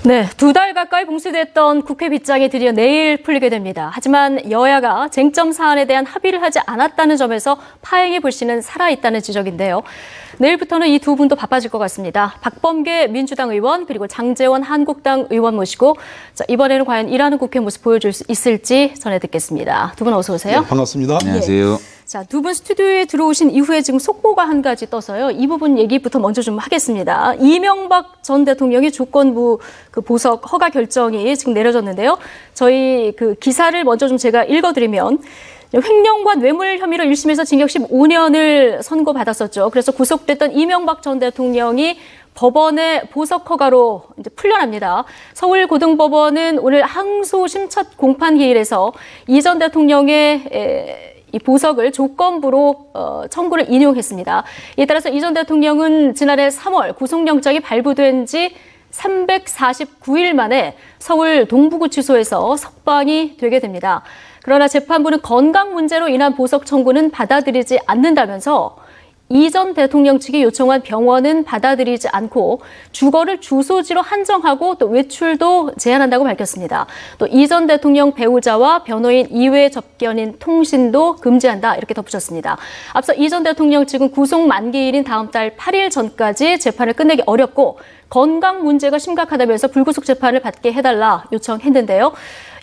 네, 2달 가까이 봉쇄됐던 국회 빗장이 드디어 내일 풀리게 됩니다. 하지만 여야가 쟁점 사안에 대한 합의를 하지 않았다는 점에서 파행의 불씨는 살아있다는 지적인데요. 내일부터는 이 두 분도 바빠질 것 같습니다. 박범계 민주당 의원 그리고 장제원 한국당 의원 모시고 이번에는 과연 일하는 국회 모습 보여줄 수 있을지 전해 듣겠습니다. 두 분 어서 오세요. 네, 반갑습니다. 안녕하세요. 자, 두 분 스튜디오에 들어오신 이후에 지금 속보가 한 가지 떠서요. 이 부분 얘기부터 먼저 좀 하겠습니다. 이명박 전 대통령의 조건부 보석 허가 결정이 지금 내려졌는데요. 저희 기사를 먼저 좀 제가 읽어드리면 횡령과 뇌물 혐의로 1심에서 징역 15년을 선고받았었죠. 그래서 구속됐던 이명박 전 대통령이 법원의 보석 허가로 이제 풀려납니다. 서울고등법원은 오늘 항소심 첫 공판기일에서 이 전 대통령의 이 보석을 조건부로 청구를 인용했습니다. 이에 따라서 이 전 대통령은 지난해 3월 구속영장이 발부된 지 349일 만에 서울 동부구치소에서 석방이 되게 됩니다. 그러나 재판부는 건강 문제로 인한 보석 청구는 받아들이지 않는다면서 이 전 대통령 측이 요청한 병원은 받아들이지 않고 주거를 주소지로 한정하고 또 외출도 제한한다고 밝혔습니다. 또 이 전 대통령 배우자와 변호인 이외 접견인 통신도 금지한다 이렇게 덧붙였습니다. 앞서 이 전 대통령 측은 구속 만기일인 다음 달 8일 전까지 재판을 끝내기 어렵고 건강 문제가 심각하다면서 불구속 재판을 받게 해달라 요청했는데요.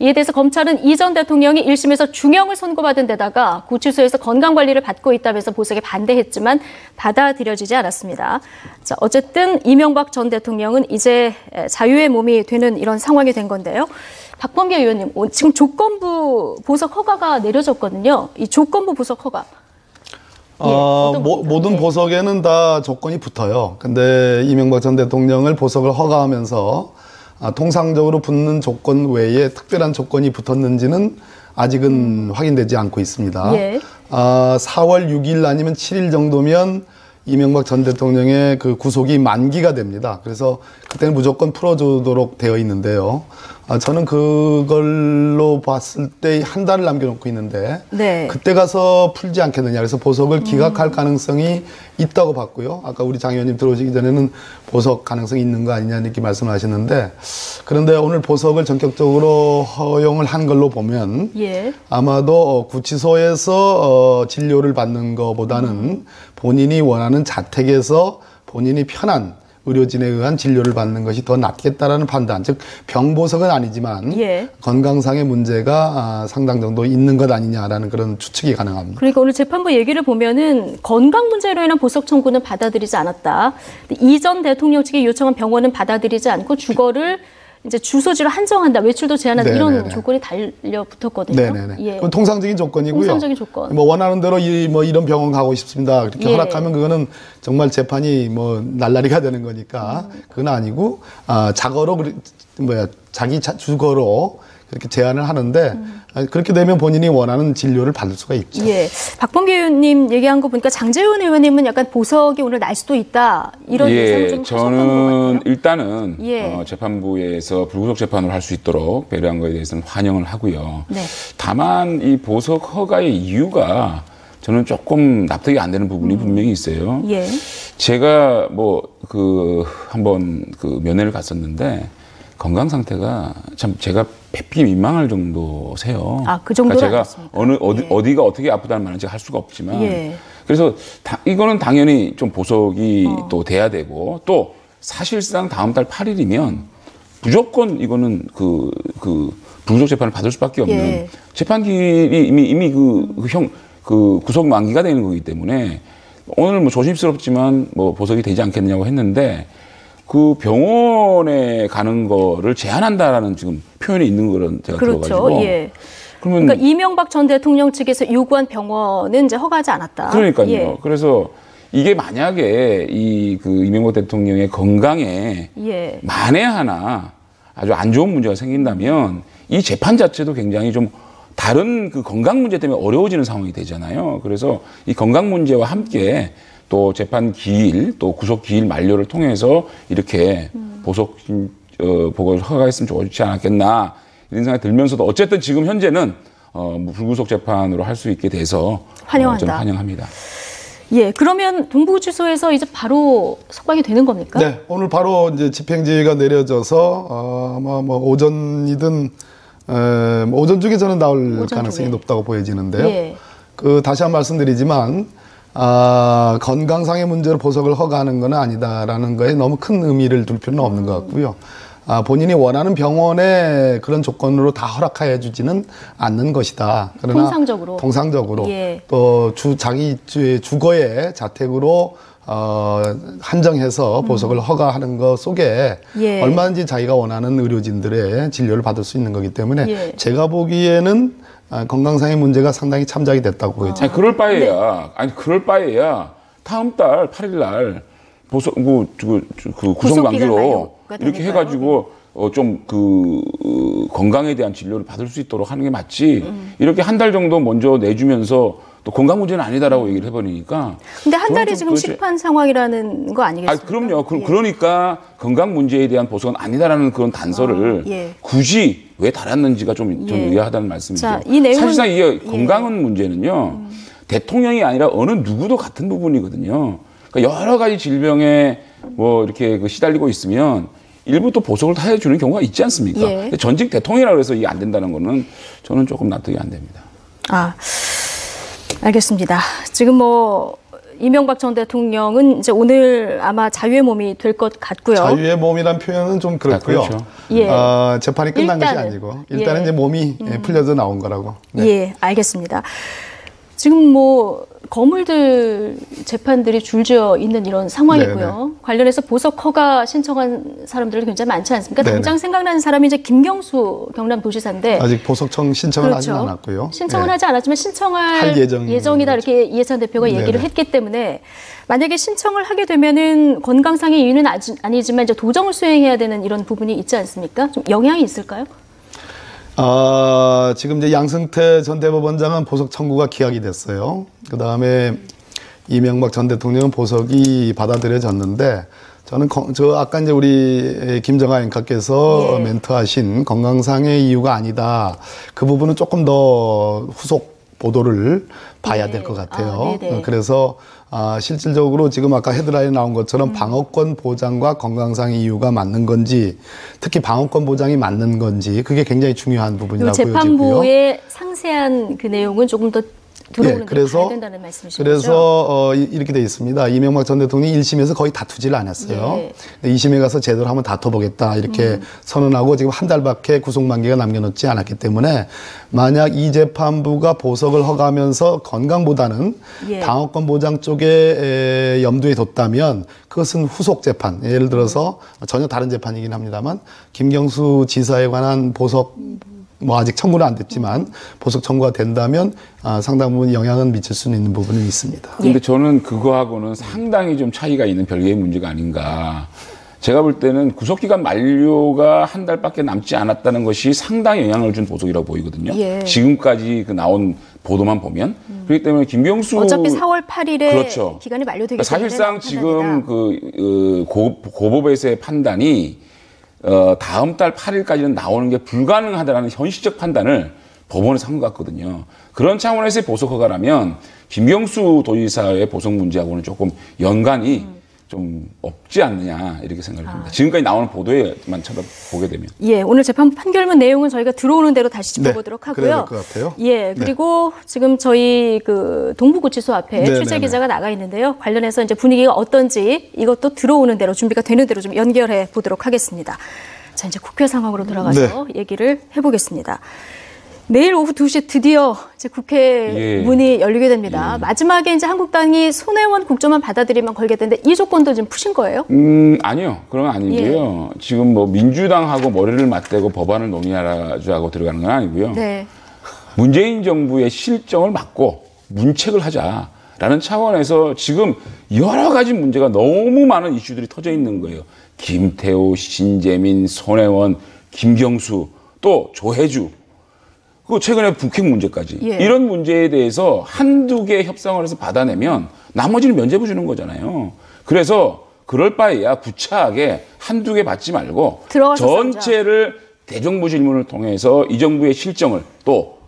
이에 대해서 검찰은 이 전 대통령이 1심에서 중형을 선고받은 데다가 구치소에서 건강관리를 받고 있다면서 보석에 반대했지만 받아들여지지 않았습니다. 자, 어쨌든 이명박 전 대통령은 이제 자유의 몸이 되는 이런 상황이 된 건데요. 박범계 의원님, 지금 조건부 보석 허가가 내려졌거든요. 이 조건부 보석 허가. 모든 보석에는 다 조건이 붙어요. 근데 이명박 전 대통령을 보석을 허가하면서 통상적으로 붙는 조건 외에 특별한 조건이 붙었는지는 아직은 확인되지 않고 있습니다. 예. 4월 6일 아니면 7일 정도면 이명박 전 대통령의 그 구속이 만기가 됩니다. 그래서 그때는 무조건 풀어주도록 되어 있는데요. 저는 그걸로 봤을 때 한 달을 남겨놓고 있는데 네. 그때 가서 풀지 않겠느냐. 그래서 보석을 기각할 가능성이 있다고 봤고요. 아까 우리 장 의원님 들어오시기 전에는 보석 가능성이 있는 거 아니냐 이렇게 말씀하셨는데 그런데 오늘 보석을 전격적으로 허용을 한 걸로 보면 예. 아마도 구치소에서 진료를 받는 것보다는 본인이 원하는 자택에서 본인이 편한 의료진에 의한 진료를 받는 것이 더 낫겠다라는 판단, 즉 병보석은 아니지만 예. 건강상의 문제가 상당 정도 있는 것 아니냐라는 그런 추측이 가능합니다. 그러니까 오늘 재판부 얘기를 보면은 건강 문제로 인한 보석 청구는 받아들이지 않았다. 이 전 대통령 측이 요청한 병원은 받아들이지 않고 주거를 이제 주소지로 한정한다, 외출도 제한한다 이런 조건이 달려붙었거든요. 네네네. 예. 그건 통상적인 조건이고요. 통상적인 조건. 뭐 원하는 대로 이런 병원 가고 싶습니다. 그렇게 예. 허락하면 그거는 정말 재판이 뭐 날라리가 되는 거니까 그건 아니고 자거로 자기 주거로 그렇게 제안을 하는데 그렇게 되면 본인이 원하는 진료를 받을 수가 있죠. 예, 박범계 의원님 얘기한 거 보니까 장제원 의원님은 약간 보석이 오늘 날 수도 있다 이런 예상을 좀 하셨던 것 같아요. 저는 일단은 재판부에서 불구속 재판을 할 수 있도록 배려한 거에 대해서는 환영을 하고요. 네. 다만 이 보석 허가의 이유가 저는 조금 납득이 안 되는 부분이 분명히 있어요. 예. 제가 한번 면회를 갔었는데 건강 상태가 참 제가 뵙기 민망할 정도세요. 그 정도는 그러니까 제가 어디가 어떻게 아프다는 말은 제가 할 수가 없지만 그래서 이거는 당연히 좀 보석이 또 돼야 되고 또 사실상 다음 달 8일이면 무조건 이거는 불구속 재판을 받을 수밖에 없는 재판기일이 이미 구속 만기가 되는 거기 때문에 오늘 조심스럽지만 보석이 되지 않겠느냐고 했는데 그 병원에 가는 거를 제한한다라는 지금 표현이 있는 거는 제가 들어가지고. 예. 그러니까 이명박 전 대통령 측에서 요구한 병원은 이제 허가하지 않았다. 그러니까요. 예. 그래서 이게 만약에 이명박 대통령의 건강에 만에 하나 아주 안 좋은 문제가 생긴다면 이 재판 자체도 굉장히 좀 다른 건강 문제 때문에 어려워지는 상황이 되잖아요. 그래서 이 건강 문제와 함께 또 재판 기일, 또 구속 기일 만료를 통해서 이렇게 보고를 허가했으면 좋지 않았겠나 이런 생각이 들면서도 어쨌든 지금 현재는 불구속 재판으로 할 수 있게 돼서 환영한다. 저는 환영합니다. 예, 그러면 동부구치소에서 이제 바로 석방이 되는 겁니까? 네, 오늘 바로 이제 집행지가 내려져서 아마 뭐 오전이든 뭐 오전 중에 저는 나올 오전 가능성이 중에. 높다고 보여지는데요. 예. 다시 한 번 말씀드리지만 건강상의 문제로 보석을 허가하는 건 아니다라는 거에 너무 큰 의미를 둘 필요는 없는 것 같고요. 본인이 원하는 병원에 그런 조건으로 다 허락해 주지는 않는 것이다. 그러나 통상적으로 예. 또 자기 주거의 자택으로 한정해서 보석을 허가하는 것 속에 예. 얼마든지 자기가 원하는 의료진들의 진료를 받을 수 있는 거기 때문에 예. 제가 보기에는 건강상의 문제가 상당히 참작이 됐다고 보여집니다. 아니, 그럴 바에야 다음 달 8일 날 보석 구속 만기로 이렇게 해가지고 좀 건강에 대한 진료를 받을 수 있도록 하는 게 맞지. 이렇게 한 달 정도 먼저 내주면서 또 건강 문제는 아니다라고 얘기를 해버리니까. 근데 한 달이 지금 시판 상황이라는 거 아니겠습니까? 그럼요. 예. 그러니까 건강 문제에 대한 보석은 아니다라는 그런 단서를 예. 굳이 왜 달았는지가 좀 의아하다는 말씀이죠. 자, 이 내용은, 사실상 이게 건강은 문제는요. 대통령이 아니라 어느 누구도 같은 부분이거든요. 그러니까 여러 가지 질병에 뭐 이렇게 시달리고 있으면 일부 또 보석을 다 해주는 경우가 있지 않습니까? 예. 근데 전직 대통령이라고 해서 이게 안 된다는 거는 저는 조금 납득이 안 됩니다. 알겠습니다. 지금 뭐 이명박 전 대통령은 이제 오늘 아마 자유의 몸이 될 것 같고요. 자유의 몸이란 표현은 좀 그렇고요. 그렇죠. 예. 재판이 끝난 것이 아니고 일단은 이제 몸이 풀려져 나온 거라고. 네. 예, 알겠습니다. 지금 뭐 거물들 재판들이 줄지어 있는 이런 상황이고요. 네네. 관련해서 보석 허가 신청한 사람들이 굉장히 많지 않습니까? 네네. 당장 생각나는 사람이 이제 김경수 경남도지사인데 아직 보석청 신청을 하지 그렇죠. 않았고요. 신청은 네. 하지 않았지만 신청할 할 예정이다 이렇게 이해찬 대표가 얘기를 네네. 했기 때문에 만약에 신청을 하게 되면은 건강상의 이유는 아니지만 이제 도정을 수행해야 되는 이런 부분이 있지 않습니까? 좀 영향이 있을까요? 지금 이제 양승태 전 대법원장은 보석 청구가 기각이 됐어요. 그 다음에 이명박 전 대통령은 보석이 받아들여졌는데 저는 아까 이제 우리 김정아 앵커께서 예. 멘트하신 건강상의 이유가 아니다. 그 부분은 조금 더 후속 보도를 봐야 네. 될 것 같아요. 네네. 그래서 실질적으로 지금 아까 헤드라인에 나온 것처럼 방어권 보장과 건강상의 이유가 맞는 건지, 특히 방어권 보장이 맞는 건지 그게 굉장히 중요한 부분이라고 보여지고요. 재판부의 상세한 그 내용은 조금 더 들어오는 게 봐야 된다는 말씀이시죠? 그래서 이렇게 돼 있습니다. 이명박 전 대통령이 1심에서 거의 다투지를 않았어요. 예. 2심에 가서 제대로 한번 다퉈보겠다 이렇게 선언하고 지금 한 달밖에 구속만기가 남겨놓지 않았기 때문에 만약 이 재판부가 보석을 허가하면서 건강보다는 예. 방어권 보장 쪽에 염두에 뒀다면 그것은 후속 재판, 예를 들어서 전혀 다른 재판이긴 합니다만 김경수 지사에 관한 보석 뭐 아직 청구는 안 됐지만 보석 청구가 된다면 상당 부분 영향은 미칠 수는 있는 부분은 있습니다. 근데 저는 그거하고는 상당히 좀 차이가 있는 별개의 문제가 아닌가. 제가 볼 때는 구속기간 만료가 한 달밖에 남지 않았다는 것이 상당히 영향을 준 보석이라고 보이거든요. 예. 지금까지 나온 보도만 보면. 그렇기 때문에 김경수 어차피 4월 8일에 그렇죠. 기간이 만료되기 때문에 사실상 지금 고법에서의 판단이 다음 달 8일까지는 나오는 게 불가능하다라는 현실적 판단을 법원에서 한 것 같거든요. 그런 차원에서의 보석 허가라면 김경수 도지사의 보석 문제하고는 조금 연관이 좀 없지 않느냐 이렇게 생각을 합니다. 지금까지 나오는 보도에만 쳐다보게 되면. 예, 오늘 재판 판결문 내용은 저희가 들어오는 대로 다시 짚어보도록 하고요. 그래야 될 것 같아요. 예, 그리고 지금 저희 동부구치소 앞에 네, 취재 네, 기자가 나가 있는데요. 관련해서 이제 분위기가 어떤지 이것도 들어오는 대로 준비가 되는 대로 좀 연결해 보도록 하겠습니다. 자, 이제 국회 상황으로 들어가서 얘기를 해보겠습니다. 내일 오후 2시에 드디어 이제 국회 문이 열리게 됩니다. 마지막에 이제 한국당이 손혜원 국정만 받아들이면 걸게 되는데 이 조건도 지금 푸신 거예요? 아니요. 그런 건 아니고요. 지금 뭐 민주당하고 머리를 맞대고 법안을 논의하자고 들어가는 건 아니고요. 네. 문재인 정부의 실정을 막고 문책을 하자라는 차원에서 지금 여러 가지 문제가 너무 많은 이슈들이 터져 있는 거예요. 김태호, 신재민, 손혜원, 김경수, 또 조혜주. 그 최근에 북핵 문제까지 이런 문제에 대해서 한두 개 협상을 해서 받아내면 나머지는 면제부 주는 거잖아요. 그래서 그럴 바에야 구차하게 한두 개 받지 말고 전체를 대정부 질문을 통해서 이 정부의 실정을 또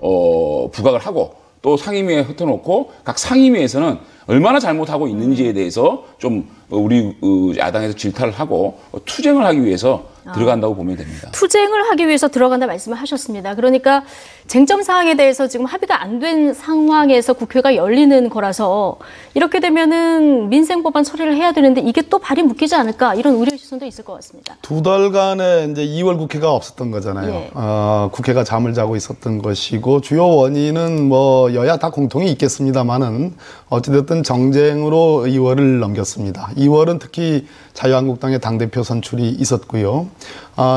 부각을 하고 또 상임위에 흩어놓고 각 상임위에서는 얼마나 잘못하고 있는지에 대해서 좀 우리 야당에서 질타를 하고 투쟁을 하기 위해서 들어간다고 보면 됩니다. 투쟁을 하기 위해서 들어간다 말씀을 하셨습니다. 그러니까 쟁점 사항에 대해서 지금 합의가 안 된 상황에서 국회가 열리는 거라서 이렇게 되면은 민생 법안 처리를 해야 되는데 이게 또 발이 묶이지 않을까 이런 우려 시선도 있을 것 같습니다. 2달간의 이제 2월 국회가 없었던 거잖아요. 예. 국회가 잠을 자고 있었던 것이고 주요 원인은 뭐 여야 다 공통이 있겠습니다만은 어찌됐든 정쟁으로 2월을 넘겼습니다. 2월은 특히 자유한국당의 당대표 선출이 있었고요.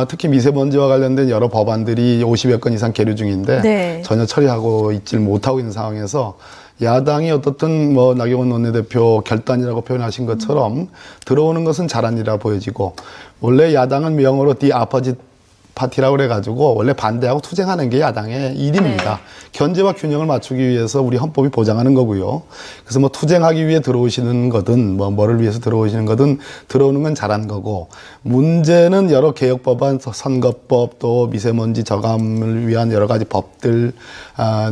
특히 미세먼지와 관련된 여러 법안들이 50여 건 이상 계류 중인데 네. 전혀 처리하고 있질 못하고 있는 상황에서 야당이 어떻든 뭐 나경원 원내대표 결단이라고 표현하신 것처럼 들어오는 것은 잘한 일이라 보여지고 원래 야당은 명어로 디 아퍼짓 파티라고 그래가지고 원래 반대하고 투쟁하는 게 야당의 일입니다. 네. 견제와 균형을 맞추기 위해서 우리 헌법이 보장하는 거고요. 그래서 뭐 투쟁하기 위해 들어오시는 거든 뭐를 위해서 들어오시는 거든 들어오는 건 잘한 거고 문제는 여러 개혁 법안, 선거법 또 미세먼지 저감을 위한 여러 가지 법들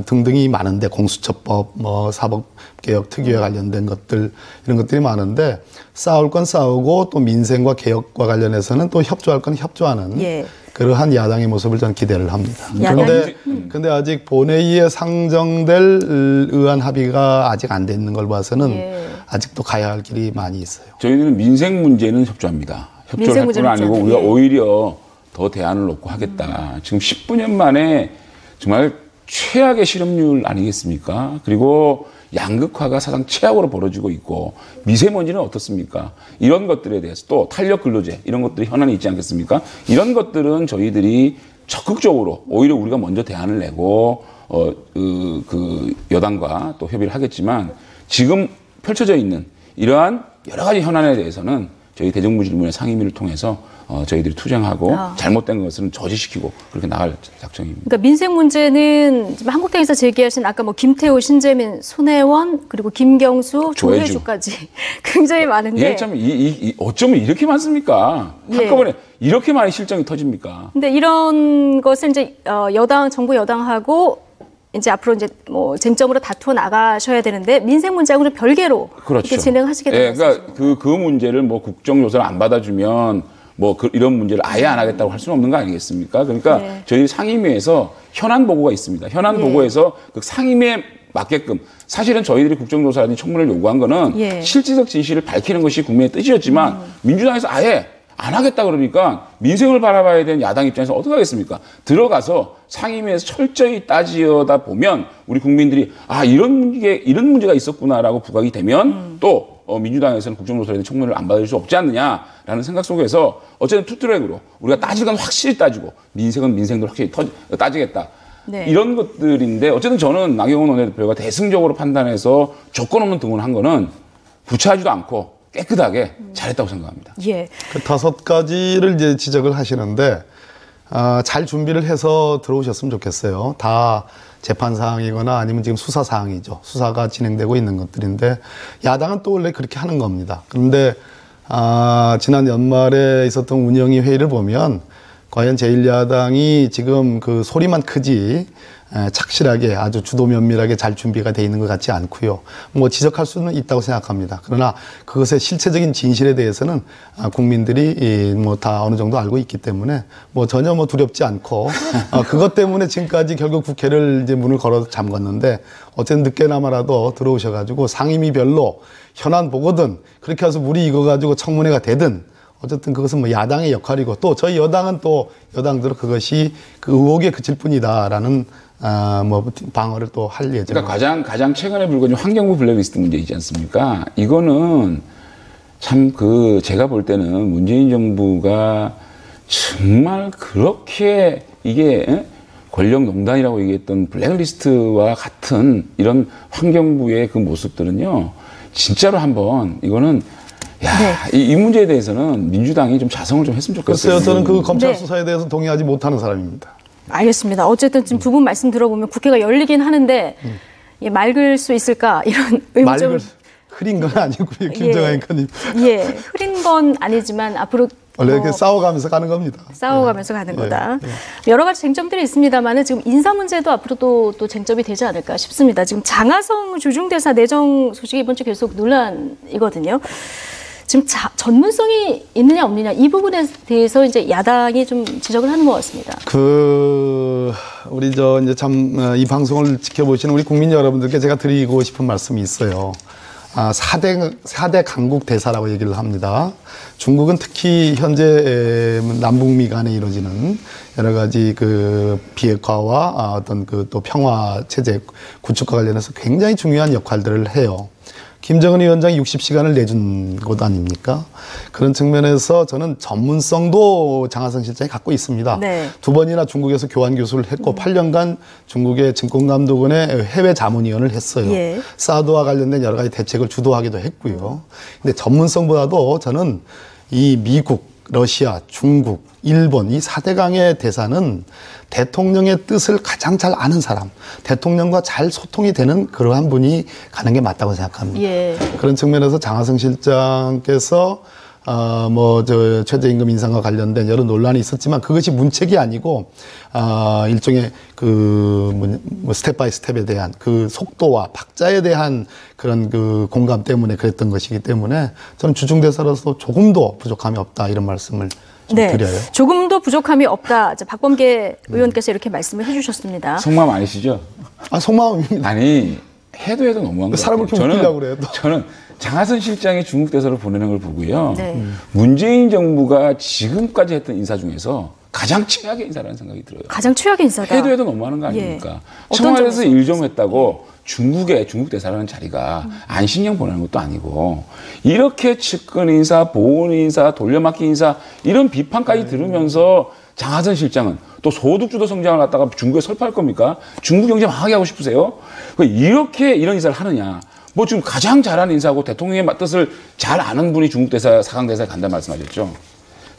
등등이 많은데 공수처법, 뭐 사법개혁 특위에 관련된 것들 이런 것들이 많은데 싸울 건 싸우고 또 민생과 개혁과 관련해서는 또 협조할 건 협조하는 예. 그러한 야당의 모습을 저는 기대를 합니다. 야당이- 근데 아직 본회의에 상정될 의안 합의가 아직 안 돼 있는 걸 봐서는 예. 아직도 가야 할 길이 많이 있어요. 저희는 민생 문제는 협조합니다. 협조를 민생 할 문제는 뿐 아니고 협조합니다. 우리가 예. 오히려 더 대안을 놓고 하겠다. 지금 19년 만에 정말 최악의 실업률 아니겠습니까? 그리고 양극화가 사상 최악으로 벌어지고 있고 미세먼지는 어떻습니까? 이런 것들에 대해서 또 탄력 근로제 이런 것들이 현안이 있지 않겠습니까? 이런 것들은 저희들이 적극적으로 오히려 우리가 먼저 대안을 내고 그 여당과 또 협의를 하겠지만 지금 펼쳐져 있는 이러한 여러 가지 현안에 대해서는 저희 대정부질문의 상임위를 통해서 저희들이 투쟁하고 잘못된 것은 저지시키고 그렇게 나갈 작정입니다. 그러니까 민생 문제는 지금 한국당에서 제기하신 아까 뭐 김태호, 신재민, 손혜원 그리고 김경수, 조혜주. 조혜주까지 굉장히 많은데. 이게 참 어쩌면 이렇게 많습니까? 예. 한꺼번에 이렇게 많이 실정이 터집니까? 근데 이런 것을 이제 정부 여당하고 이제 앞으로 이제 뭐 쟁점으로 다투어 나가셔야 되는데 민생 문제하고 좀 별개로 그렇죠. 이렇게 진행하시게 되는 예, 그러니까 그 문제를 뭐 국정조사를 안 받아주면 뭐 이런 문제를 아예 안 하겠다고 할 수는 없는 거 아니겠습니까? 그러니까 네. 저희 상임위에서 현안 보고가 있습니다. 현안 예. 보고에서 그 상임위에 맞게끔 사실은 저희들이 국정조사라든지 청문회를 요구한 거는 예. 실질적 진실을 밝히는 것이 국민의 뜻이었지만 민주당에서 아예 안 하겠다 그러니까 민생을 바라봐야 되는 야당 입장에서 어떻게 하겠습니까? 들어가서 상임위에서 철저히 따지다 보면 우리 국민들이 이런 문제가 있었구나라고 부각이 되면 또 민주당에서는 국정조사라든지 청문회를 안 받을 수 없지 않느냐라는 생각 속에서 어쨌든 투트랙으로 우리가 따질 건 확실히 따지고 민생은 민생도 확실히 따지겠다. 네. 이런 것들인데 어쨌든 저는 나경원 원내대표가 대승적으로 판단해서 조건 없는 등원을 한 거는 구차하지도 않고 깨끗하게 잘했다고 생각합니다. 예. 그 5가지를 이제 지적을 하시는데 잘 준비를 해서 들어오셨으면 좋겠어요. 다 재판 사항이거나 아니면 지금 수사 사항이죠. 수사가 진행되고 있는 것들인데 야당은 또 원래 그렇게 하는 겁니다. 그런데 지난 연말에 있었던 운영위 회의를 보면 과연 제1야당이 지금 그 소리만 크지 착실하게 아주 주도 면밀하게 잘 준비가 돼 있는 것 같지 않고요. 뭐 지적할 수는 있다고 생각합니다. 그러나 그것의 실체적인 진실에 대해서는 국민들이 뭐 다 어느 정도 알고 있기 때문에 뭐 전혀 뭐 두렵지 않고 그것 때문에 지금까지 결국 국회를 이제 문을 걸어 잠갔는데 어쨌든 늦게나마라도 들어오셔가지고 상임위별로 현안 보거든 그렇게 해서 물이 익어가지고 청문회가 되든 어쨌든 그것은 뭐 야당의 역할이고 또 저희 여당은 또 여당대로 그것이 그 의혹에 그칠 뿐이다라는 뭐 방어를 또 할 예정입니다. 그러니까 가장 최근에 불거진 환경부 블랙리스트 문제 있지 않습니까? 이거는 참 제가 볼 때는 문재인 정부가 정말 그렇게 이게 권력농단이라고 얘기했던 블랙리스트와 같은 이런 환경부의 그 모습들은요, 진짜로 한번 이거는 이 문제에 대해서는 민주당이 좀 자성을 좀 했으면 좋겠어요. 글쎄요, 저는 그 검찰 네. 수사에 대해서 동의하지 못하는 사람입니다. 알겠습니다. 어쨌든 지금 두 분 말씀 들어보면 국회가 열리긴 하는데 맑을 수 있을까 이런 의문점 흐린 건 아니고요, 김정아 앵커님. 예, 흐린 건 아니지만 앞으로 원래 이렇게 싸워가면서 가는 겁니다. 싸워가면서 가는 거다. 예. 여러 가지 쟁점들이 있습니다만은 지금 인사 문제도 앞으로 또 쟁점이 되지 않을까 싶습니다. 지금 장하성 주중대사 내정 소식이 이번 주 계속 논란이거든요. 지금 전문성이 있느냐 없느냐 이 부분에 대해서 이제 야당이 좀 지적을 하는 것 같습니다. 우리 이제 참 이 방송을 지켜보시는 우리 국민 여러분들께 제가 드리고 싶은 말씀이 있어요. 4대 강국 대사라고 얘기를 합니다. 중국은 특히 현재 남북미 간에 이루어지는 여러 가지 그 비핵화와 어떤 그 또 평화 체제 구축과 관련해서 굉장히 중요한 역할들을 해요. 김정은 위원장이 60시간을 내준 것 아닙니까? 그런 측면에서 저는 전문성도 장하성 실장이 갖고 있습니다. 네. 2번이나 중국에서 교환 교수를 했고 8년간 중국의 증권감독원의 해외 자문위원을 했어요. 예. 사드와 관련된 여러 가지 대책을 주도하기도 했고요. 근데 전문성보다도 저는 이 미국, 러시아, 중국, 일본 이 4대강의 대사는 대통령의 뜻을 가장 잘 아는 사람, 대통령과 잘 소통이 되는 그러한 분이 가는 게 맞다고 생각합니다. 예. 그런 측면에서 장하성 실장께서 최저임금 인상과 관련된 여러 논란이 있었지만 그것이 문책이 아니고 일종의 스텝 바이 스텝에 대한 그 속도와 박자에 대한 그런 그 공감 때문에 그랬던 것이기 때문에 저는 주중대사로서 조금도 부족함이 없다 이런 말씀을 드려요. 조금도 부족함이 없다. 박범계 의원께서 이렇게 말씀을 해주셨습니다. 속마음 아니시죠? 속마음입니다. 아니 해도 너무한 거예요. 사람을 이렇게 웃기려고 그래요. 저는 장하성 실장이 중국 대사로 보내는 걸 보고요. 네. 문재인 정부가 지금까지 했던 인사 중에서 가장 최악의 인사라는 생각이 들어요. 가장 최악의 인사다. 해도 너무하는 거 아닙니까? 예. 청와대에서 일 좀 했다고 중국 대사라는 자리가 안식령 보내는 것도 아니고 이렇게 측근 인사, 보훈 인사, 돌려막기 인사 이런 비판까지 들으면서 장하성 실장은 또 소득주도 성장을 갖다가 중국에 설파할 겁니까? 중국 경제 망하게 하고 싶으세요? 이렇게 이런 인사를 하느냐? 지금 가장 잘하는 인사하고 대통령의 뜻을 잘 아는 분이 중국 대사, 사강 대사에 간다는 말씀하셨죠?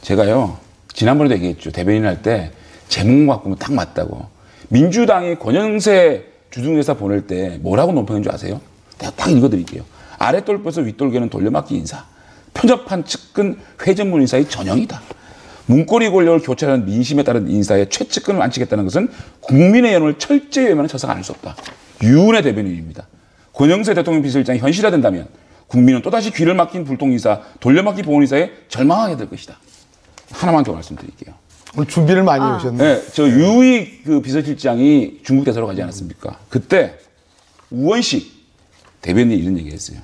제가요, 지난번에도 얘기했죠. 대변인 할 때 제목만 바꾸면 딱 맞다고. 민주당이 권영세 주중대사 보낼 때 뭐라고 논평한 줄 아세요? 내가 딱 읽어드릴게요. 아랫돌뼈에서 윗돌개는 돌려막기 인사. 편접한 측근 회전문 인사의 전형이다. 문고리 권력을 교체하는 민심에 따른 인사에 최측근을 안치겠다는 것은 국민의 연호를 철저히 외면하는 처사가 아닐 수 없다. 유은혜 대변인입니다. 권영세 대통령 비서실장이 현실화된다면 국민은 또다시 귀를 막힌 불통인사, 돌려막기 보훈인사에 절망하게 될 것이다. 하나만 더 말씀드릴게요. 오늘 준비를 많이 해오셨네요. 네, 저 유익 그 비서실장이 중국 대사로 가지 않았습니까? 그때 우원식 대변인이 이런 얘기했어요.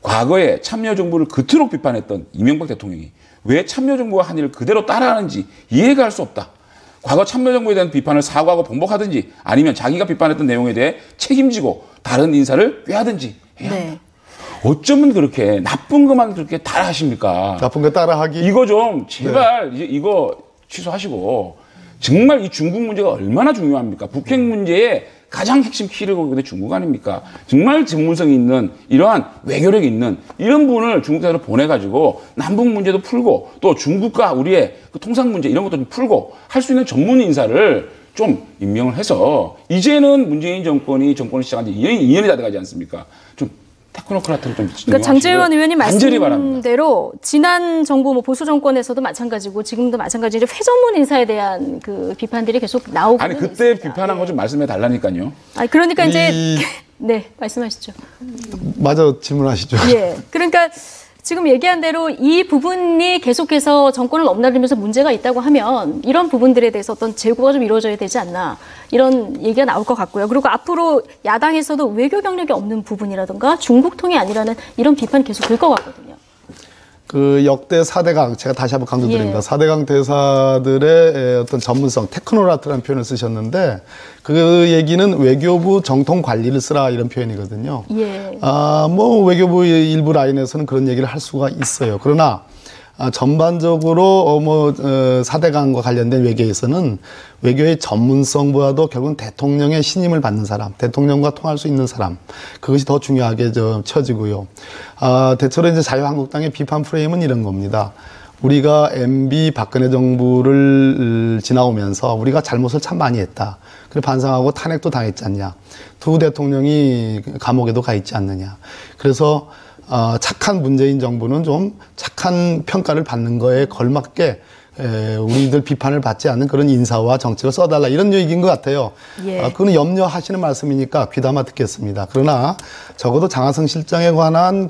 과거에 참여정부를 그토록 비판했던 이명박 대통령이 왜 참여정부가 한 일을 그대로 따라하는지 이해가 할 수 없다. 과거 참여정부에 대한 비판을 사과하고 번복하든지 아니면 자기가 비판했던 내용에 대해 책임지고 다른 인사를 꾀하든지 해야 한다. 네. 어쩌면 그렇게 나쁜 것만 그렇게 따라하십니까? 나쁜 거 따라하기. 이거 좀 제발 이제 이거 취소하시고 정말 이 중국 문제가 얼마나 중요합니까? 북핵 문제의 가장 핵심 키를 거기에 중국 아닙니까? 정말 전문성이 있는 이러한 외교력이 있는 이런 분을 중국 대사로 보내가지고 남북 문제도 풀고 또 중국과 우리의 그 통상 문제 이런 것도 좀 풀고 할 수 있는 전문 인사를 좀 임명을 해서 이제는 문재인 정권이 정권을 시작한 지 2년이 다 돼가지 않습니까? 좀 테크노크라트를 좀 그러니까 장제원 의원님 간절히 바랍니다. 말씀대로 지난 정부 보수 정권에서도 마찬가지고 지금도 마찬가지로 회전문 인사에 대한 그 비판들이 계속 나오고 아니 그때 있습니다. 비판한 거 좀 말씀해 달라니까요. 그러니까 이제 네 말씀하시죠. 맞아 질문하시죠. 예, 그러니까 지금 얘기한 대로 이 부분이 계속해서 정권을 넘나들면서 문제가 있다고 하면 이런 부분들에 대해서 어떤 제고가 좀 이루어져야 되지 않나 이런 얘기가 나올 것 같고요. 그리고 앞으로 야당에서도 외교 경력이 없는 부분이라든가 중국통이 아니라는 이런 비판이 계속 될 것 같거든요. 그 역대 4대강, 제가 다시 한번 강조드립니다. 예. 4대강 대사들의 어떤 전문성, 테크노라트라는 표현을 쓰셨는데 그 얘기는 외교부 정통 관리를 쓰라 이런 표현이거든요. 예. 외교부 일부 라인에서는 그런 얘기를 할 수가 있어요. 그러나 전반적으로 4대강과 관련된 외교에서는 외교의 전문성보다도 결국은 대통령의 신임을 받는 사람, 대통령과 통할 수 있는 사람, 그것이 더 중요하게 쳐지고요. 대체로 이제 자유한국당의 비판 프레임은 이런 겁니다. 우리가 MB 박근혜 정부를 지나오면서 우리가 잘못을 참 많이 했다. 그래 반성하고 탄핵도 당했지 않냐. 두 대통령이 감옥에도 가 있지 않느냐. 그래서 착한 문재인 정부는 좀 착한 평가를 받는 거에 걸맞게 우리들 비판을 받지 않는 그런 인사와 정책을 써달라 이런 얘기인 것 같아요. 예. 그건 염려하시는 말씀이니까 귀담아 듣겠습니다. 그러나 적어도 장하성 실장에 관한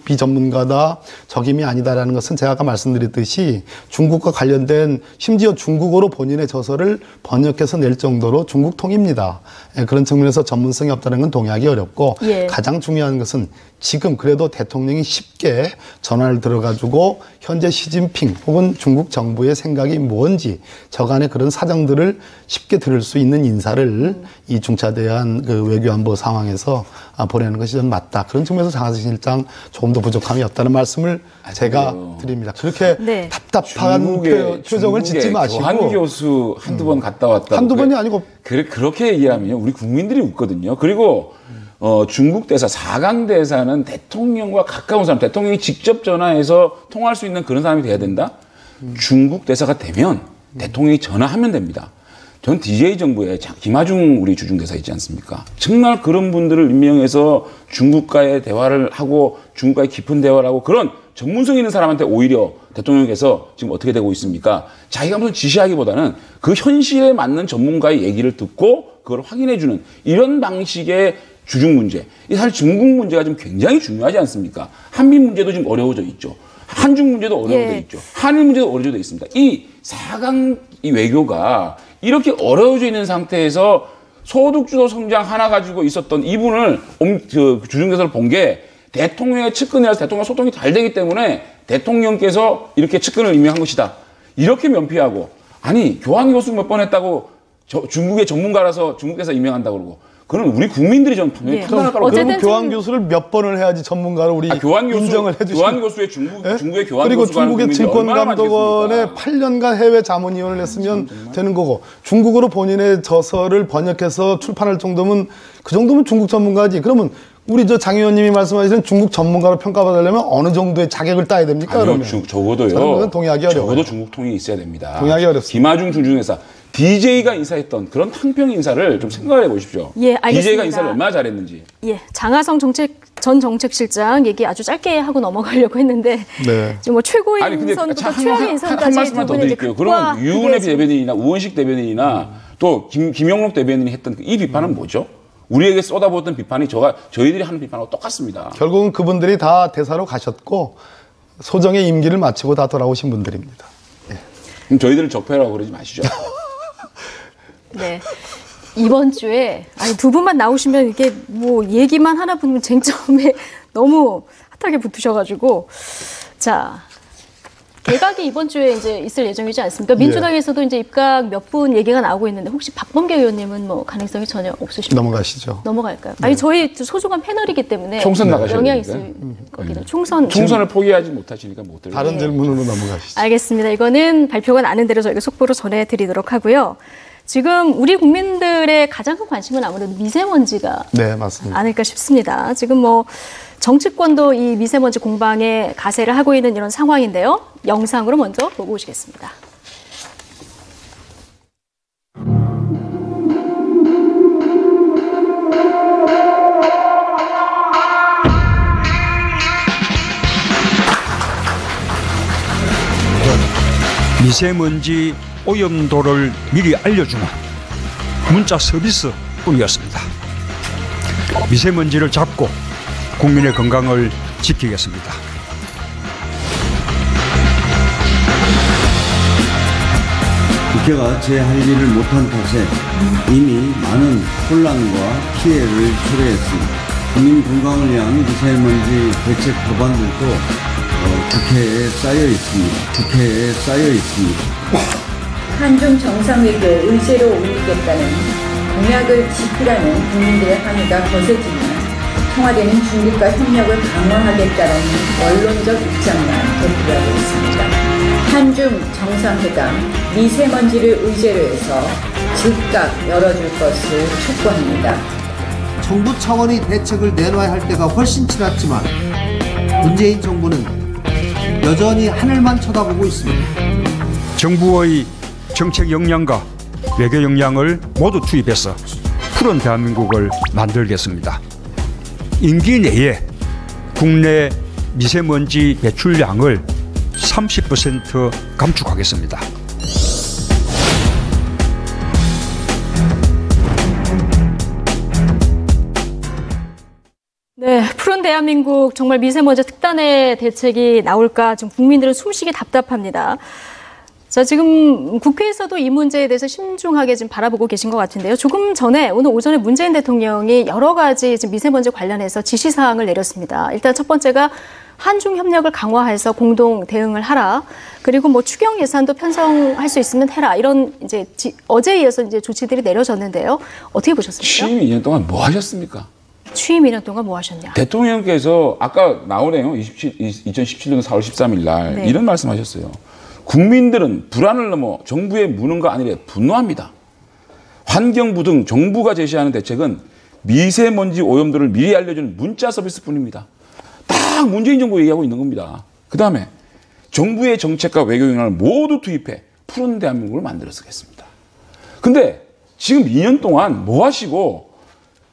비전문가다 적임이 아니다라는 것은 제가 아까 말씀드렸듯이 중국과 관련된 심지어 중국어로 본인의 저서를 번역해서 낼 정도로 중국통입니다. 그런 측면에서 전문성이 없다는 건 동의하기 어렵고 예. 가장 중요한 것은 지금 그래도 대통령이 쉽게 전화를 들어가지고 현재 시진핑 혹은 중국 정부의 생각이 뭔지 저간의 그런 사정들을 쉽게 들을 수 있는 인사를 이 중차대한 그 외교안보 상황에서 보내는 것이 좀 맞다. 그런 측면에서 장하성 실장 조금 더 부족함이 없다는 말씀을 제가 드립니다. 그렇게 네. 답답한 표정을 짓지 마시고. 교환 교수 한두 번 갔다 왔다. 한두 번이 아니고. 그렇게 얘기하면요. 우리 국민들이 웃거든요. 그리고 중국 대사, 4강 대사는 대통령과 가까운 사람, 대통령이 직접 전화해서 통화할 수 있는 그런 사람이 돼야 된다? 중국 대사가 되면 대통령이 전화하면 됩니다. 전 DJ 정부에 김하중 우리 주중대사 있지 않습니까? 정말 그런 분들을 임명해서 중국과의 대화를 하고 중국과의 깊은 대화를 하고 그런 전문성 있는 사람한테 오히려 대통령께서 지금 어떻게 되고 있습니까? 자기가 무슨 지시하기보다는 그 현실에 맞는 전문가의 얘기를 듣고 그걸 확인해주는 이런 방식의 주중 문제. 사실 중국 문제가 지금 굉장히 중요하지 않습니까? 한미 문제도 지금 어려워져 있죠. 한중 문제도 어려워져 있죠. 한일 문제도 어려워져 있습니다. 이 4강 이 외교가 이렇게 어려워져 있는 상태에서 소득주도 성장 하나 가지고 있었던 이분을 주중대사를 본 게 대통령의 측근이라서 대통령 소통이 잘 되기 때문에 대통령께서 이렇게 측근을 임명한 것이다. 이렇게 면피하고 아니 교환 교수 몇 번 했다고 중국의 전문가라서 중국에서 임명한다고 그러고 그럼 우리 국민들이 좀 판단할 거라고. 어쨌든 교환 교수를 몇 번을 해야지 전문가를 우리 인정을 해주시고. 교환 교수의 중국의 교환 그리고 교수가 중국의 증권감독원에 8년간 해외 자문위원을 했으면 되는 거고 중국어로 본인의 저서를 번역해서 출판할 정도면 그 정도면 중국 전문가지. 그러면 우리 장 의원님이 말씀하시는 중국 전문가로 평가받으려면 어느 정도의 자격을 따야 됩니까? 아니요, 그러면 적어도요. 동의하기 어려워요. 적어도 중국통이 있어야 됩니다. 동의하기 어렵습니다. 김하중 주중대사 DJ가 인사했던 그런 탕평 인사를 좀 생각을 해보십시오. 예, 알겠습니다. DJ가 인사를 얼마나 잘했는지. 예, 장하성 전 정책실장 얘기 아주 짧게 하고 넘어가려고 했는데 네. 지금 뭐 최고위 인선부터 최악의 인선까지 한 말씀만 더 드릴게요. 그러면 유은혜 대변인이나 우원식 대변인이나 또 김영록 대변인이 했던 이 비판은 뭐죠? 우리에게 쏟아부었던 비판이 저희들이 하는 비판하고 똑같습니다. 결국은 그분들이 다 대사로 가셨고 소정의 임기를 마치고 다 돌아오신 분들입니다. 예. 그럼 저희들을 적폐라고 그러지 마시죠. 네. 이번 주에 두 분만 나오시면 이게 뭐 얘기만 하나 붙으면 쟁점에 너무 핫하게 붙으셔가지고 자 개각이 이번 주에 이제 있을 예정이지 않습니까? 민주당에서도 이제 입각 몇 분 얘기가 나오고 있는데 혹시 박범계 의원님은 뭐 가능성이 전혀 없으십니까? 넘어가시죠. 넘어갈까요? 아니 저희 소중한 패널이기 때문에 총선 나가셔야 영향이 있을 겁니다. 총선을 포기하지 못하시니까 못 들어요. 다른 질문으로 넘어가시죠. 알겠습니다. 이거는 발표가 나는 대로 저희가 속보로 전해드리도록 하고요. 지금 우리 국민들의 가장 큰 관심은 아무래도 미세먼지가 네, 맞습니다. 아닐까 싶습니다. 지금 뭐 정치권도 이 미세먼지 공방에 가세를 하고 있는 이런 상황인데요. 영상으로 먼저 보고 오시겠습니다. 미세먼지 오염도를 미리 알려주는 문자 서비스뿐이었습니다. 미세먼지를 잡고 국민의 건강을 지키겠습니다. 국회가 제 할 일을 못한 탓에 이미 많은 혼란과 피해를 초래했습니다. 국민 건강을 위한 미세먼지 대책 법안들도 국회에 쌓여 있습니다. 한중 정상회담 의제로 올리겠다는 공약을 지키라는 국민들의 항의가 거세지만 청와대는 중국과 협력을 강화하겠다는 원론적 입장만 되풀이하고 있습니다. 한중 정상회담 미세먼지를 의제로 해서 즉각 열어줄 것을 촉구합니다. 정부 차원의 대책을 내놔야 할 때가 훨씬 지났지만 문재인 정부는 여전히 하늘만 쳐다보고 있습니다. 정부의 정책 역량과 외교 역량을 모두 투입해서 푸른 대한민국을 만들겠습니다. 임기 내에 국내 미세먼지 배출량을 30% 감축하겠습니다. 네, 푸른 대한민국 정말 미세먼지 특단의 대책이 나올까 지금 국민들은 숨쉬기 답답합니다. 자, 지금 국회에서도 이 문제에 대해서 신중하게 지금 바라보고 계신 것 같은데요. 조금 전에 오늘 오전에 문재인 대통령이 여러 가지 지금 미세먼지 관련해서 지시사항을 내렸습니다. 일단 첫 번째가 한중 협력을 강화해서 공동 대응을 하라. 그리고 뭐 추경 예산도 편성할 수 있으면 해라. 이런 이제 어제에 이어서 이제 조치들이 내려졌는데요. 어떻게 보셨습니까? 취임 2년 동안 뭐 하셨습니까? 취임 2년 동안 뭐 하셨냐? 대통령께서 아까 나오네요. 2017년 4월 13일 날 네. 이런 말씀하셨어요. 국민들은 불안을 넘어 정부에 무는 거 아니래 분노합니다. 환경부 등 정부가 제시하는 대책은 미세먼지 오염도를 미리 알려주는 문자 서비스뿐입니다. 딱 문재인 정부 얘기하고 있는 겁니다. 그다음에 정부의 정책과 외교 역량을 모두 투입해 푸른 대한민국을 만들어서겠습니다. 근데 지금 2년 동안 뭐 하시고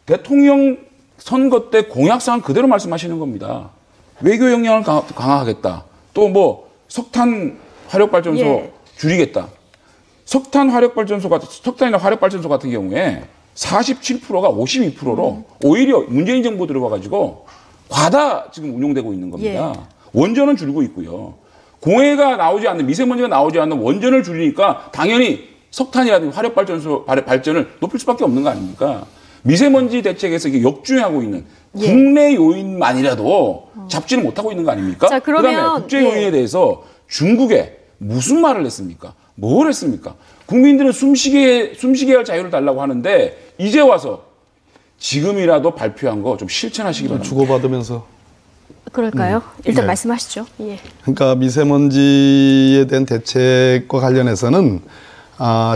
대통령 선거 때 공약사항 그대로 말씀하시는 겁니다. 외교 역량을 강화하겠다. 또 뭐 석탄 화력발전소 예. 줄이겠다. 석탄이나 화력발전소 같은 경우에 47%가 52%로 오히려 문재인 정부 들어와가지고 과다 지금 운용되고 있는 겁니다. 예. 원전은 줄고 있고요. 공해가 나오지 않는 미세먼지가 나오지 않는 원전을 줄이니까 당연히 석탄이라든지 화력발전소 발전을 높일 수밖에 없는 거 아닙니까? 미세먼지 대책에서 이게 역주행하고 있는 국내 요인만이라도 잡지는 못하고 있는 거 아닙니까? 자, 그러면 그다음에 국제 요인에 대해서 중국에 무슨 말을 했습니까? 뭘 했습니까? 국민들은 숨쉬게 할 자유를 달라고 하는데 이제 와서 지금이라도 발표한 거 좀 실천하시기 바랍니다. 주고받으면서. 그럴까요? 일단 네. 말씀하시죠. 예. 그러니까 미세먼지에 대한 대책과 관련해서는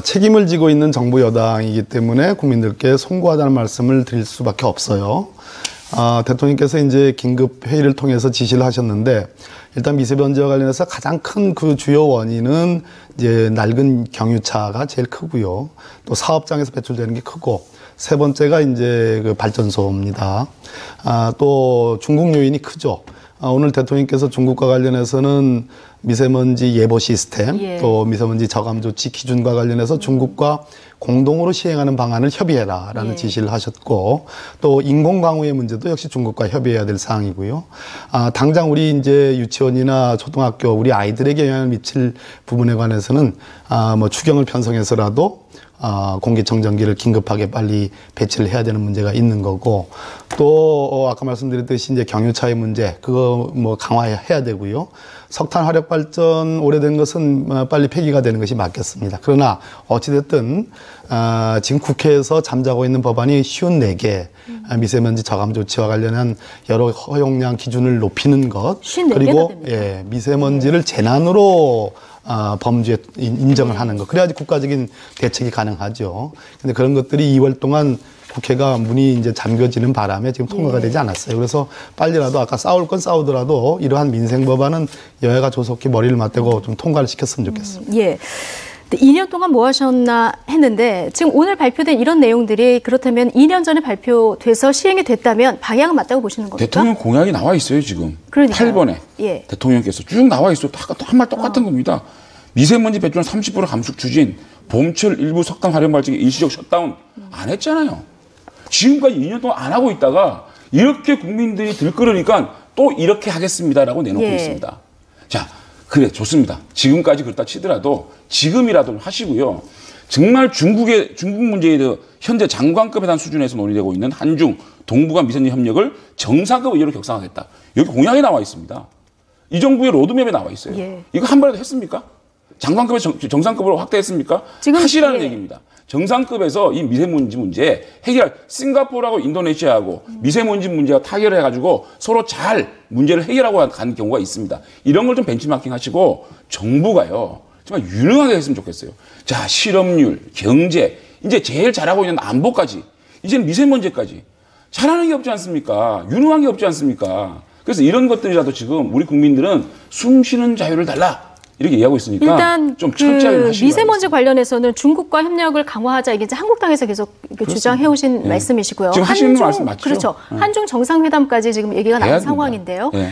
책임을 지고 있는 정부 여당이기 때문에 국민들께 송구하다는 말씀을 드릴 수밖에 없어요. 대통령께서 이제 긴급 회의를 통해서 지시를 하셨는데 일단 미세먼지와 관련해서 가장 큰 그 주요 원인은 이제 낡은 경유차가 제일 크고요. 또 사업장에서 배출되는 게 크고 세 번째가 이제 그 발전소입니다. 또 중국 요인이 크죠. 오늘 대통령께서 중국과 관련해서는 미세먼지 예보 시스템, 예. 또 미세먼지 저감 조치 기준과 관련해서 중국과 공동으로 시행하는 방안을 협의해라라는 예. 지시를 하셨고, 또 인공 강우의 문제도 역시 중국과 협의해야 될 사항이고요. 당장 우리 이제 유치원이나 초등학교 우리 아이들에게 영향을 미칠 부분에 관해서는 뭐 추경을 편성해서라도 공기청정기를 긴급하게 빨리 배치를 해야 되는 문제가 있는 거고, 또 아까 말씀드렸듯이 이제 경유차의 문제 그거 뭐 강화해야 되고요. 석탄 화력 발전 오래된 것은 빨리 폐기가 되는 것이 맞겠습니다. 그러나 어찌됐든 지금 국회에서 잠자고 있는 법안이 54개 미세먼지 저감 조치와 관련한 여러 허용량 기준을 높이는 것, 54개나 그리고 됩니까? 미세먼지를 재난으로 범죄 인정을 하는 것. 그래야지 국가적인 대책이 가능하죠. 근데 그런 것들이 2월 동안 국회가 문이 이제 잠겨지는 바람에 지금 통과가 되지 않았어요. 그래서 빨리라도 아까 싸울 건 싸우더라도 이러한 민생 법안은 여야가 조속히 머리를 맞대고 좀 통과를 시켰으면 좋겠습니다. 예. 2년 동안 뭐 하셨나 했는데 지금 오늘 발표된 이런 내용들이 그렇다면 2년 전에 발표돼서 시행이 됐다면 방향은 맞다고 보시는 겁니까? 대통령 공약이 나와 있어요, 지금. 그러니까요. 8번에. 예. 대통령께서 쭉 나와 있어요. 한 말 똑같은 겁니다. 미세먼지 배출은 30% 감축 추진, 봄철 일부 석탄 화력 발전기 일시적 셧다운 안 했잖아요. 지금까지 2년 동안 안 하고 있다가 이렇게 국민들이 들끓으니까 또 이렇게 하겠습니다라고 내놓고 예. 있습니다. 자, 그래, 좋습니다. 지금까지 그렇다 치더라도 지금이라도 하시고요. 정말 중국 문제에 대해 현재 장관급에 대한 수준에서 논의되고 있는 한중 동북아 미세먼지 협력을 정상급 의회로 격상하겠다. 여기 공약에 나와 있습니다. 이 정부의 로드맵에 나와 있어요. 예. 이거 한 번에도 했습니까? 장관급에서 정상급으로 확대했습니까? 지금, 하시라는 예. 얘기입니다. 정상급에서 이 미세먼지 문제 해결할 싱가포르하고 인도네시아하고 미세먼지 문제가 타결해가지고 서로 잘 문제를 해결하고 가는 경우가 있습니다. 이런 걸 좀 벤치마킹 하시고 정부가요. 정말 유능하게 했으면 좋겠어요. 자, 실업률, 경제, 이제 제일 잘하고 있는 안보까지, 이제는 미세먼지까지 잘하는 게 없지 않습니까? 유능한 게 없지 않습니까? 그래서 이런 것들이라도 지금 우리 국민들은 숨 쉬는 자유를 달라. 이렇게 얘기하고 있으니까 일단 좀 철저하게 하시기 미세먼지 바랍니다. 관련해서는 중국과 협력을 강화하자 이게 이제 한국당에서 계속 주장해오신 말씀이시고요. 지금 하시는 말씀 맞죠? 그렇죠. 한중 정상회담까지 지금 얘기가 나온 상황인데요. 네.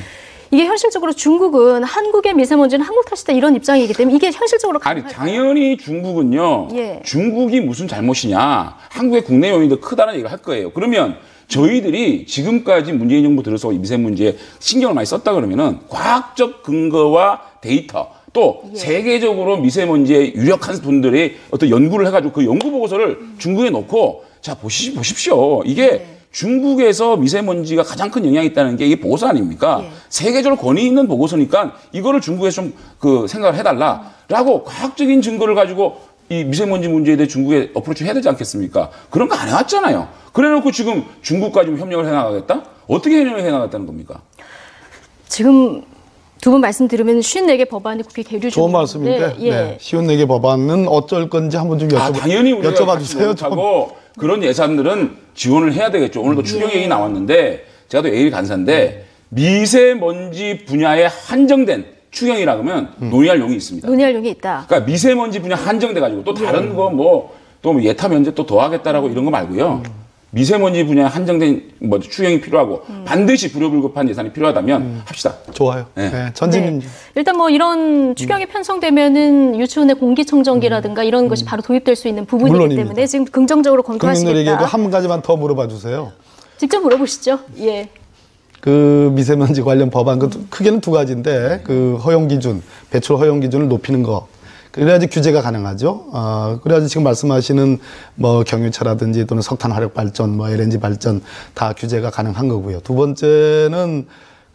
이게 현실적으로 중국은 한국의 미세먼지는 한국 탓이다 이런 입장이기 때문에 이게 현실적으로 아니 가능할까요? 당연히 중국은요. 예. 중국이 무슨 잘못이냐. 한국의 국내 요인이 더 크다는 얘기를 할 거예요. 그러면 저희들이 지금까지 문재인 정부 들어서 미세먼지에 신경을 많이 썼다 그러면은 과학적 근거와 데이터 또 세계적으로 미세먼지에 유력한 분들이 어떤 연구를 해가지고 그 연구 보고서를 중국에 놓고 자 보십시오. 이게 중국에서 미세먼지가 가장 큰 영향이 있다는 게 이게 보고서 아닙니까? 세계적으로 권위 있는 보고서니까 이거를 중국에서 좀 그 생각을 해달라라고 과학적인 증거를 가지고 이 미세먼지 문제에 대해 중국에 어프로치 해야 되지 않겠습니까? 그런 거 안 해왔잖아요. 그래놓고 지금 중국과 좀 협력을 해나가겠다? 어떻게 협력을 해나가겠다는 겁니까? 지금 두 분 말씀 들으면 54개 법안이 국회 계류 중인데 좋은 말씀인데 네. 54개 법안은 어쩔 건지 한번 좀 당연히 우리가 여쭤봐 주세요. 하고 그런 예산들은 지원을 해야 되겠죠. 오늘도 추경 얘기 나왔는데 제가 또 예일 간사인데 미세먼지 분야에 한정된 추경이라 그러면 논의할 용이 있습니다. 논의할 용이 있다. 그러니까 미세먼지 분야 한정돼 가지고 또 다른 거 뭐 또 예타 면제 또 더하겠다라고 이런 거 말고요. 미세먼지 분야에 한정된 뭐 추경이 필요하고 반드시 불효불급한 예산이 필요하다면 합시다. 좋아요. 네. 네. 전진님. 일단 뭐 이런 추경이 편성되면은 유치원의 공기청정기라든가 이런 것이 바로 도입될 수 있는 부분이기 물론입니다. 때문에 지금 긍정적으로 국민들에게도 검토하시겠다. 한 가지만 더 물어봐 주세요. 직접 물어보시죠. 예. 그 미세먼지 관련 법안 크게는 두 가지인데 그 허용 기준, 배출 허용 기준을 높이는 거. 그래야지 규제가 가능하죠. 그래야지 지금 말씀하시는 뭐 경유차라든지 또는 석탄 화력 발전, 뭐 LNG 발전 다 규제가 가능한 거고요. 두 번째는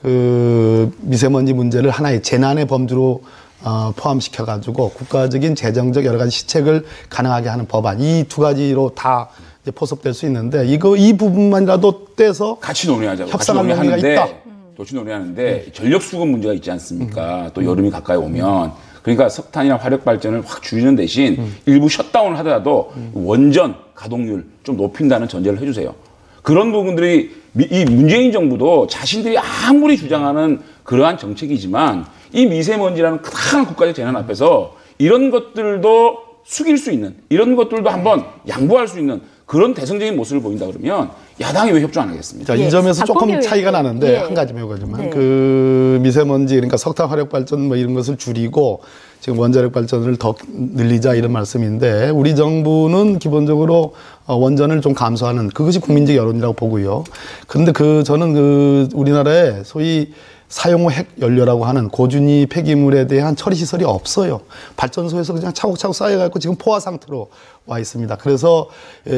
그 미세먼지 문제를 하나의 재난의 범주로 포함시켜 가지고 국가적인 재정적 여러 가지 시책을 가능하게 하는 법안. 이 두 가지로 다 이제 포섭될 수 있는데 이 부분만이라도 떼서 같이 논의하자고. 협상할 의미가 있다. 같이 논의하는데 전력 수급 문제가 있지 않습니까? 또 여름이 가까이 오면 그러니까 석탄이나 화력 발전을 확 줄이는 대신 일부 셧다운을 하더라도 원전 가동률 좀 높인다는 전제를 해주세요. 그런 부분들이 이 문재인 정부도 자신들이 아무리 주장하는 그러한 정책이지만 이 미세먼지라는 큰 국가적 재난 앞에서 이런 것들도 숙일 수 있는 이런 것들도 한번 양보할 수 있는 그런 대승적인 모습을 보인다 그러면 야당이 왜 협조 안 하겠습니까? 자, 이 점에서 조금 차이가 나는데 한 가지 매우가지만 그 미세먼지 그러니까 석탄 화력 발전 뭐 이런 것을 줄이고 지금 원자력 발전을 더 늘리자 이런 말씀인데 우리 정부는 기본적으로 원전을 좀 감소하는 그것이 국민적 여론이라고 보고요. 그런데 저는 우리나라에 소위 사용후 핵 연료라고 하는 고준위 폐기물에 대한 처리 시설이 없어요. 발전소에서 그냥 차곡차곡 쌓여갖고 지금 포화 상태로 와 있습니다. 그래서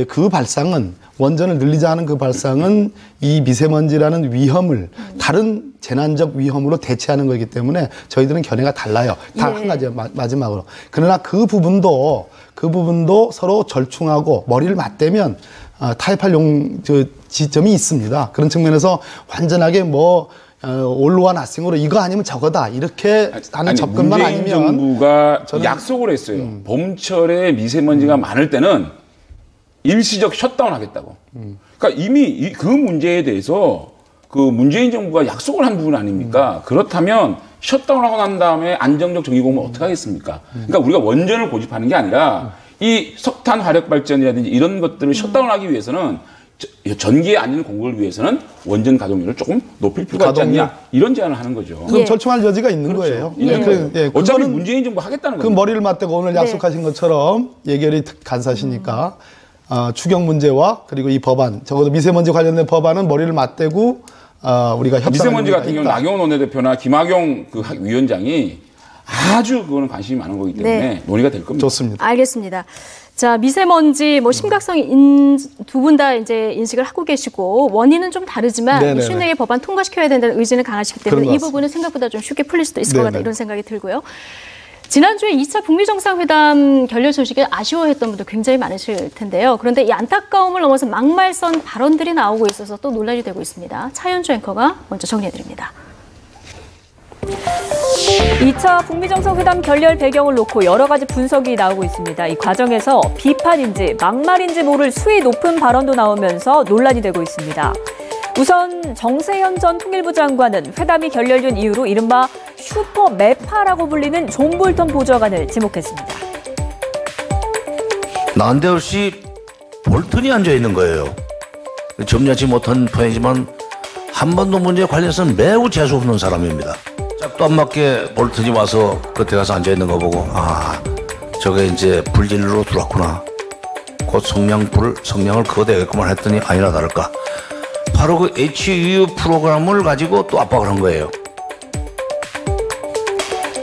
그 발상은 원전을 늘리자 하는 그 발상은 이 미세먼지라는 위험을 다른 재난적 위험으로 대체하는 거기 때문에 저희들은 견해가 달라요. 다 한 가지 마지막으로. 그러나 그 부분도 서로 절충하고 머리를 맞대면 타협할 지점이 있습니다. 그런 측면에서 완전하게 올로와 나싱으로 이거 아니면 저거다 이렇게 하는 접근만 아니면 문재인 정부가 약속을 했어요. 봄철에 미세먼지가 많을 때는 일시적 셧다운 하겠다고. 그러니까 이미 그 문제에 대해서 그 문재인 정부가 약속을 한 부분 아닙니까? 그렇다면 셧다운하고 난 다음에 안정적 전기공급을 어떻게 하겠습니까? 그러니까 우리가 원전을 고집하는 게 아니라 이 석탄 화력 발전이라든지 이런 것들을 셧다운하기 위해서는 전기의 안전 공급을 위해서는 원전 가동률을 조금 높일 필요가 있지 않냐 이런 제안을 하는 거죠. 그럼 절충할 여지가 있는 거예요. 어차피 문재인 정부 하겠다는 거예요. 그 머리를 맞대고 오늘 약속하신 것처럼 예결위 간사시니까 추경 문제와 그리고 이 법안 적어도 미세먼지 관련된 법안은 머리를 맞대고 우리가 협상. 미세먼지 같은 경우는 나경원 원내대표나 김학용 그 위원장이 아주 그거는 관심이 많은 거기 때문에 논의가 될 겁니다. 좋습니다. 알겠습니다. 자, 미세먼지 심각성이 두 분 다 이제 인식을 하고 계시고 원인은 좀 다르지만 54개 법안 통과시켜야 된다는 의지는 강하시기 때문에 이 부분은 생각보다 좀 쉽게 풀릴 수도 있을 것 같다 이런 생각이 들고요. 지난주에 2차 북미 정상회담 결렬 소식에 아쉬워했던 분들 굉장히 많으실 텐데요. 그런데 이 안타까움을 넘어서 막말선 발언들이 나오고 있어서 또 논란이 되고 있습니다. 차현주 앵커가 먼저 정리해드립니다. 2차 북미 정상회담 결렬 배경을 놓고 여러 가지 분석이 나오고 있습니다. 이 과정에서 비판인지 막말인지 모를 수위 높은 발언도 나오면서 논란이 되고 있습니다. 우선 정세현 전 통일부 장관은 회담이 결렬된 이후로 이른바 슈퍼 매파라고 불리는 존 볼턴 보좌관을 지목했습니다. 난데없이 볼턴이 앉아있는 거예요. 점잖지 못한 편이지만 한 번도 문제에 관련해서는 매우 재수없는 사람입니다. 짝도 안 맞게 볼턴이 와서 그때 가서 앉아있는 거 보고 저게 이제 불진으로 들어왔구나. 곧 성냥을 거대하겠구만 했더니 아니나 다를까. 바로 그 HU 프로그램을 가지고 또 압박을 한 거예요.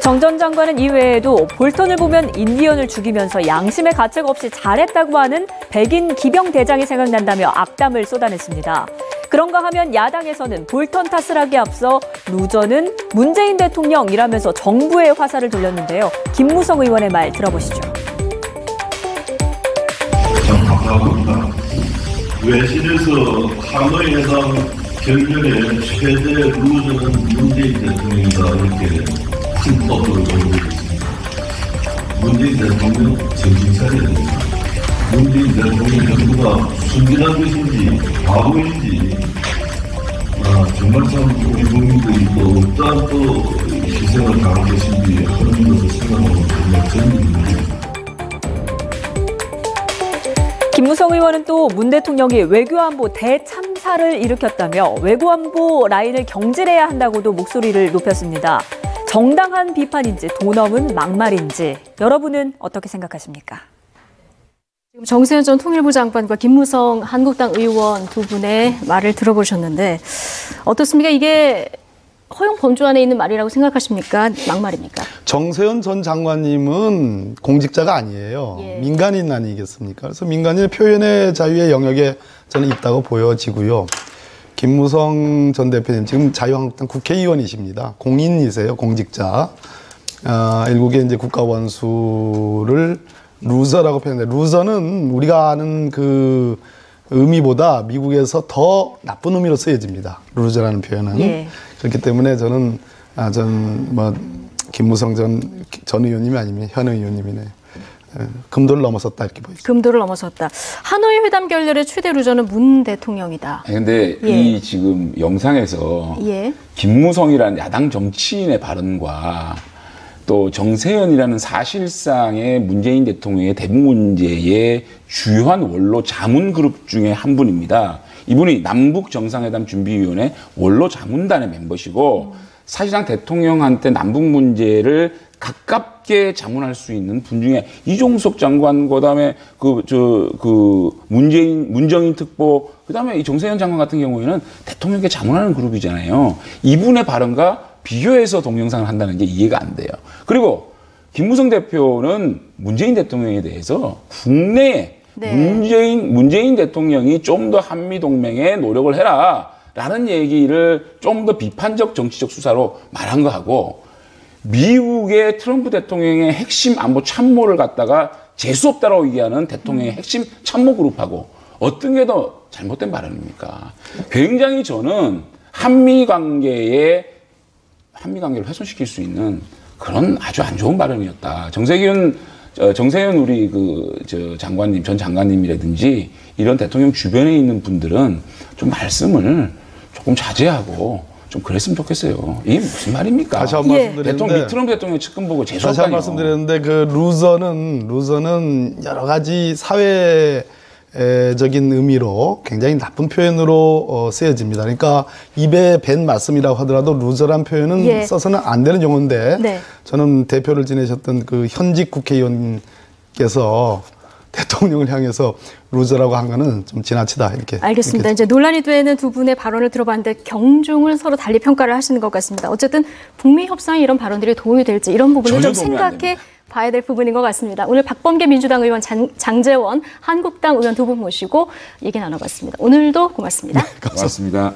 정 전 장관은 이외에도 볼턴을 보면 인디언을 죽이면서 양심의 가책 없이 잘했다고 하는 백인 기병 대장이 생각난다며 악담을 쏟아냈습니다. 그런가 하면 야당에서는 볼턴 탓을 하기에 앞서 루저는 문재인 대통령이라면서 정부의 화살을 돌렸는데요. 김무성 의원의 말 들어보시죠. 외신에서 하노이 회담 결렬의 최대 루저는 문재인 대통령이다 이렇게 큰 떠들을 보이고 있습니다. 문재인 대통령 정신 차려야 됩니다. 문재인 대통령 정부가 순진한 것인지 바보인지 정말 참 우리 국민들이 또 어떠한 또 희생을 당할 것인지 하는 것을 생각하면 정말 재미있습니다. 김무성 의원은 또 문 대통령이 외교안보 대참사를 일으켰다며 외교안보 라인을 경질해야 한다고도 목소리를 높였습니다. 정당한 비판인지 돈 없는 막말인지 여러분은 어떻게 생각하십니까? 지금 정세현 전 통일부 장관과 김무성 한국당 의원 두 분의 말을 들어보셨는데 어떻습니까? 이게 허용 범주 안에 있는 말이라고 생각하십니까? 막말입니까? 정세현 전 장관님은 공직자가 아니에요. 예. 민간인 아니겠습니까? 그래서 민간인의 표현의 자유의 영역에 저는 있다고 보여지고요. 김무성 전 대표님 지금 자유한국당 국회의원이십니다. 공인이세요, 공직자. 일국의 이제 국가원수를 루저라고 표현해요. 루저는 우리가 아는 그 의미보다 미국에서 더 나쁜 의미로 쓰여집니다. 루저라는 표현은. 예. 그렇기 때문에 저는 김무성 전 의원님이 아니면 현 의원님이네. 금도를 넘어섰다 이렇게 보입니다. 금도를 넘어섰다. 하노이 회담 결렬의 최대 루저는 문 대통령이다. 그런데 이 지금 영상에서 김무성이라는 야당 정치인의 발언과 또 정세현이라는 사실상의 문재인 대통령의 대북 문제의 주요한 원로 자문그룹 중에 한 분입니다. 이분이 남북 정상회담 준비위원회 원로 자문단의 멤버시고 사실상 대통령한테 남북 문제를 가깝게 자문할 수 있는 분 중에 이종석 장관, 그다음에 문정인 특보, 그다음에 이 정세현 장관 같은 경우에는 대통령께 자문하는 그룹이잖아요. 이분의 발언과 비교해서 동영상을 한다는 게 이해가 안 돼요. 그리고 김무성 대표는 문재인 대통령에 대해서 국내에 문재인 대통령이 좀 더 한미 동맹에 노력을 해라라는 얘기를 좀 더 비판적 정치적 수사로 말한 거하고 미국의 트럼프 대통령의 핵심 안보 참모를 갖다가 재수없다라고 얘기하는 대통령의 핵심 참모 그룹하고 어떤 게 더 잘못된 발언입니까? 굉장히 저는 한미 관계를 훼손시킬 수 있는 그런 아주 안 좋은 발언이었다. 정세현 우리 장관님, 전 장관님이라든지 이런 대통령 주변에 있는 분들은 좀 말씀을 조금 자제하고 좀 그랬으면 좋겠어요. 이게 무슨 말입니까? 다시 한 번 말씀드리는데 트럼프 대통령 측근 보고 재수없다니요. 다시 한 번 말씀드렸는데 그 루저는 여러 가지 사회적인 의미로 굉장히 나쁜 표현으로 쓰여집니다. 그러니까 입에 밴 말씀이라고 하더라도 루저란 표현은 써서는 안 되는 용어인데 저는 대표를 지내셨던 그 현직 국회의원께서 대통령을 향해서 루저라고 한 거는 좀 지나치다 이렇게. 알겠습니다. 이제 논란이 되는 두 분의 발언을 들어봤는데 경중을 서로 달리 평가를 하시는 것 같습니다. 어쨌든 북미 협상에 이런 발언들이 도움이 될지 이런 부분을 좀 생각해 봐야 될 부분인 것 같습니다. 오늘 박범계 민주당 의원, 장제원 한국당 의원 두 분 모시고 얘기 나눠봤습니다. 오늘도 고맙습니다. 네, 고맙습니다.